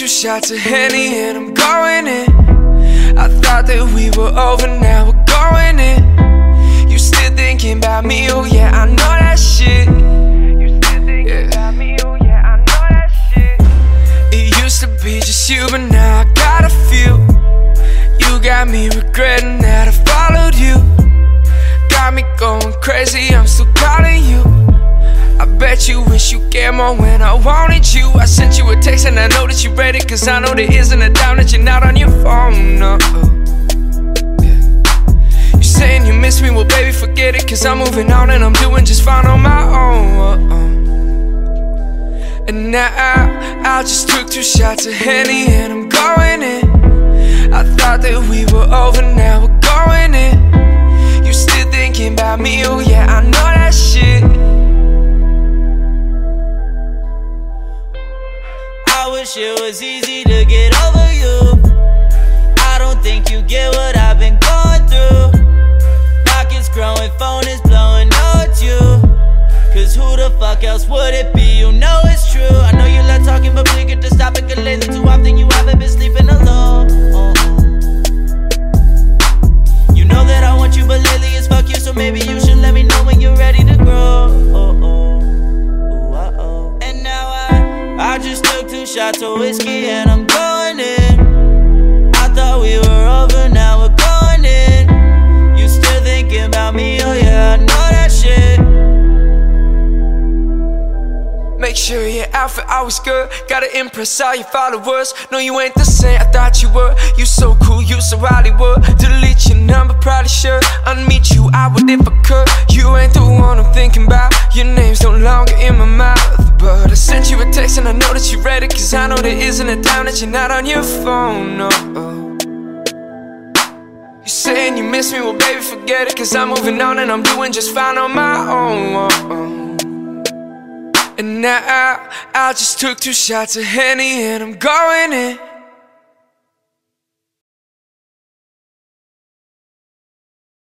two shots of Henny and I'm going in. I thought that we were over, now we're going in. You still thinking about me, oh yeah, I know that shit. You still thinking about me, oh yeah, I know that shit. It used to be just you, but now I got a few. You got me regretting that I followed you. Got me going crazy, I'm still calling you. I bet you wish you cared more when I wanted you. I sent you a text and I know that you read it, cause I know there isn't a doubt that you're not on your phone, no. Yeah. You saying you miss me, well baby forget it, cause I'm moving on and I'm doing just fine on my own. And now I just took two shots of Henny and I'm going in. I thought that we were over, now we're going in. You still thinking about me, oh yeah, I know that shit. I wish it was easy to get over you. I don't think you get what I've been going through. Pockets growing, phone is blowing, no it's you. Cause who the fuck else would it be? You know it's true. I know you love talking, but please get to stop it, cause lately too often you haven't been sleeping alone. You know that I want you, but lately it's fuck you. So maybe you should let me know when you're ready to grow. And now I just took two shots of whiskey and I'm going in. I thought we were over, now we're going in. You still thinking about me, oh yeah, I know that shit. Make sure your outfit always good. Gotta impress all your followers. No, you ain't the same I thought you were. You so cool, you so Hollywood. Delete your number, probably should. Unmeet you, I would if I could. You ain't the one I'm thinking about. Your name's no longer in my mouth. But I sent you a text and I know that you read it, cause I know there isn't a time that you're not on your phone, no. You saying you miss me, well baby forget it, cause I'm moving on and I'm doing just fine on my own. And now I just took two shots of Henny and I'm going in.